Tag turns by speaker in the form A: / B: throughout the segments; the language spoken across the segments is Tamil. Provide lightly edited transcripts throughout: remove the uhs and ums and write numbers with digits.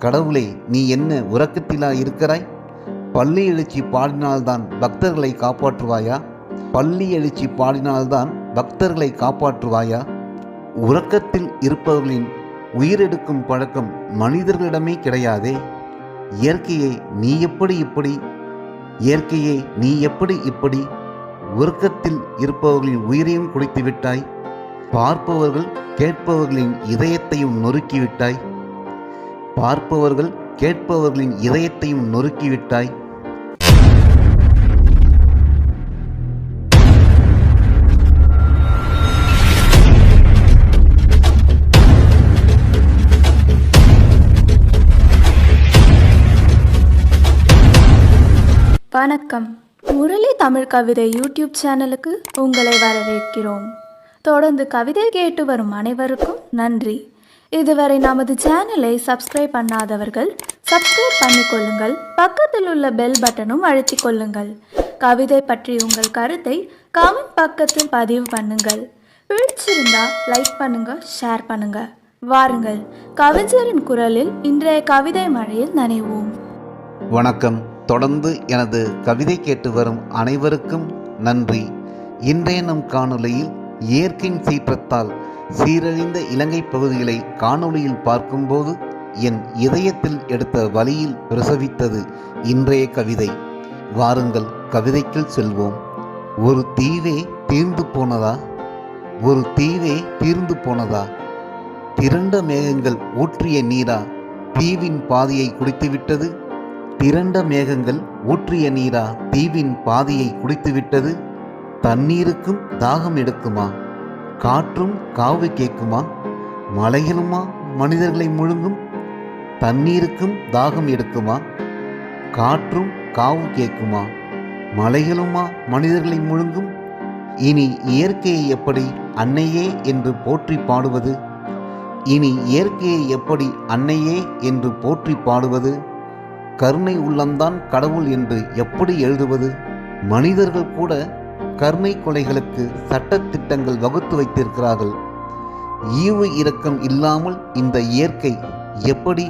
A: கடவுளே, நீ என்ன உறக்கத்திலா இருக்கிறாய்? பள்ளி எழுச்சி பாடினால்தான் பக்தர்களை காப்பாற்றுவாயா? பள்ளி எழுச்சி பாடினால்தான் பக்தர்களை காப்பாற்றுவாயா? உறக்கத்தில் இருப்பவர்களின் உயிரெடுக்கும் பழக்கம் மனிதர்களிடமே கிடையாதே. இயற்கையே நீ எப்படி இப்படி? இயற்கையே நீ எப்படி இப்படி? உறக்கத்தில் இருப்பவர்களின் உயிரையும் குடித்து விட்டாய். பார்ப்பவர்கள் கேட்பவர்களின் இதயத்தையும் நொறுக்கிவிட்டாய். பார்ப்பவர்கள் கேட்பவர்களின் இதயத்தையும் நொறுக்கிவிட்டாய்.
B: வணக்கம். முரளி தமிழ் கவிதை யூடியூப் சேனலுக்கு உங்களை வரவேற்கிறோம். தொடர்ந்து கவிதை கேட்டு வரும் அனைவருக்கும் நன்றி. இதுவரை நமது சேனலை சப்ஸ்கிரைப் பண்ணாதவர்கள் சப்ஸ்கிரைப் பண்ணிக்கொள்ளுங்கள். பக்கத்தில் உள்ள பெல் பட்டனும் அழுத்திக் கொள்ளுங்கள். கவிதை பற்றி உங்கள் கருத்தை கமெண்ட் பக்கத்தில் பதிவு பண்ணுங்கள். பிடிச்சிருந்தா லைக் பண்ணுங்க, ஷேர் பண்ணுங்க. வாருங்கள், கவிஞரின் குரலில் இன்றைய கவிதை மழையில் நனைவோம்.
A: வணக்கம். தொடர்ந்து எனது கவிதை கேட்டு வரும் அனைவருக்கும் நன்றி. இன்றைய நம் காணொளியில் இயற்கையின் சீற்றத்தால் சீரழிந்த இலங்கை பகுதிகளை காணொளியில் பார்க்கும்போது என் இதயத்தில் எடுத்த வலியில் பிரசவித்தது இன்றைய கவிதை. வாருங்கள், கவிதைக்குள் செல்வோம். ஒரு தீவே தீர்ந்து போனதா? ஒரு தீவே தீர்ந்து போனதா? திரண்ட மேகங்கள் ஊற்றிய நீரா தீவின் பாதியை குடித்துவிட்டது? திரண்ட மேகங்கள் ஊற்றிய நீரா தீவின் பாதியை குடித்துவிட்டது? தண்ணீருக்கும் தாகம் எடுக்குமா? காற்றும் காவு கேட்குமா? மலைகளுமா மனிதர்களை முழுங்கும்? தண்ணீருக்கும் தாகம் எடுக்குமா? காற்றும் காவு கேட்குமா? மலைகளுமா மனிதர்களை முழுங்கும்? இனி இயற்கையை எப்படி அன்னையே என்று போற்றி பாடுவது? இனி இயற்கையை எப்படி அன்னையே என்று போற்றி பாடுவது? கருணை உள்ளம்தான் கடவுள் என்று எப்படி எழுதுவது? மனிதர்கள் கூட கருணை கொலைகளுக்கு சட்டத்திட்டங்கள் வகுத்து வைத்திருக்கிறார்கள். ஈவு இரக்கம் இல்லாமல் இந்த இயற்கை எப்படி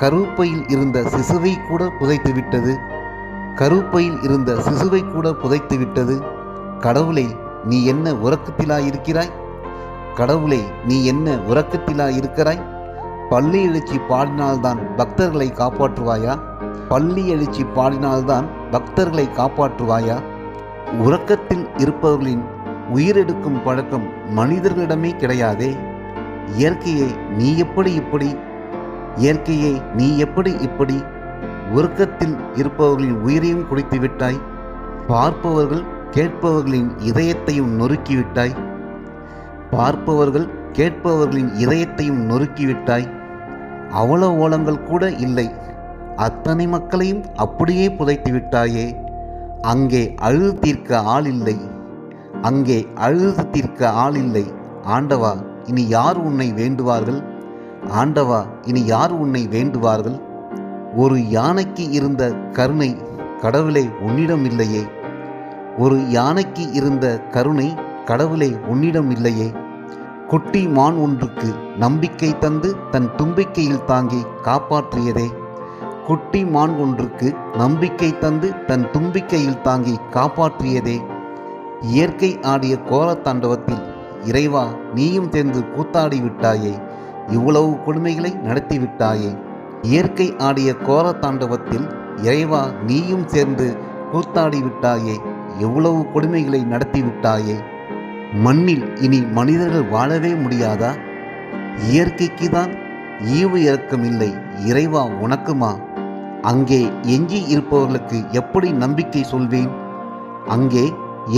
A: கருப்பையில் இருந்த சிசுவை கூட புதைத்துவிட்டது? கருப்பையில் இருந்த சிசுவை கூட புதைத்துவிட்டது. கடவுளே, நீ என்ன உறக்கத்திலா இருக்கிறாய்? கடவுளே, நீ என்ன உறக்கத்திலா இருக்கிறாய்? பள்ளி எழுச்சி பாடினால்தான் பக்தர்களை காப்பாற்றுவாயா? பள்ளி எழுச்சி பாடினால்தான் பக்தர்களை காப்பாற்றுவாயா? உறக்கத்தில் இருப்பவர்களின் உயிரெடுக்கும் பழக்கம் மனிதர்களிடமே கிடையாதே. இயற்கையே நீ எப்படி இப்படி? இயற்கையே நீ எப்படி இப்படி? உறக்கத்தில் இருப்பவர்களின் உயிரையும் குடித்து விட்டாய். பார்ப்பவர்கள் கேட்பவர்களின் இதயத்தையும் நொறுக்கிவிட்டாய். பார்ப்பவர்கள் கேட்பவர்களின் இதயத்தையும் நொறுக்கிவிட்டாய். அவல ஓலங்கள் கூட இல்லை. அத்தனை மக்களையும் அப்படியே புதைத்து விட்டாயே. அங்கே அழுது தீர்க்க ஆள் இல்லை. அங்கே அழுது தீர்க்க ஆள் இல்லை. ஆண்டவா, இனி யார் உன்னை வேண்டுவார்கள்? ஆண்டவா, இனி யார் உன்னை வேண்டுவார்கள்? ஒரு யானைக்கு இருந்த கருணை கடவுளே உன்னிடம் இல்லையே. ஒரு யானைக்கு இருந்த கருணை கடவுளே உன்னிடம் இல்லையே. குட்டி மான் ஒன்றுக்கு நம்பிக்கை தந்து தன் தும்பிக்கையில் தாங்கி காப்பாற்றியதே. குட்டி மான் ஒன்றுக்கு நம்பிக்கை தந்து தன் தும்பிக்கையில் தாங்கி காப்பாற்றியதே. இயற்கை ஆடிய கோர தாண்டவத்தில் இறைவா, நீயும் சேர்ந்து கூத்தாடி விட்டாயே. இவ்வளவு கொடுமைகளை நடத்தி விட்டாயே. இயற்கை ஆடிய கோர தாண்டவத்தில் இறைவா, நீயும் சேர்ந்து கூத்தாடி விட்டாயே. எவ்வளவு கொடுமைகளை நடத்தி விட்டாயே. மண்ணில் இனி மனிதர்கள் வாழவே முடியாதா? இயற்கைக்கு தான் ஈவு இரக்கம் இல்லை. இறைவா, உனக்குமா? அங்கே எஞ்சி இருப்பவர்களுக்கு எப்படி நம்பிக்கை சொல்வேன்? அங்கே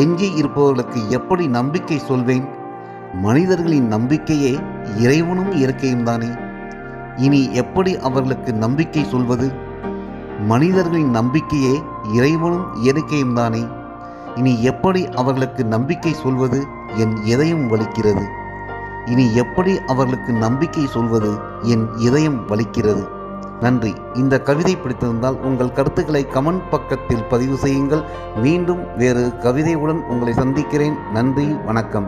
A: எஞ்சி இருப்பவர்களுக்கு எப்படி நம்பிக்கை சொல்வேன்? மனிதர்களின் நம்பிக்கையே இறைவனும் இயற்கையும் தானே. இனி எப்படி அவர்களுக்கு நம்பிக்கை சொல்வது? மனிதர்களின் நம்பிக்கையே இறைவனும் இயற்கையும் தானே. இனி எப்படி அவர்களுக்கு நம்பிக்கை சொல்வது? என் இதயம் வலிக்கிறது. இனி எப்படி அவர்களுக்கு நம்பிக்கை சொல்வது? என் இதயம் வலிக்கிறது. நன்றி. இந்த கவிதை பிடித்திருந்தால் உங்கள் கருத்துக்களை கமெண்ட் பக்கத்தில் பதிவு செய்யுங்கள். மீண்டும் வேறு கவிதையுடன் உங்களை சந்திக்கிறேன். நன்றி, வணக்கம்.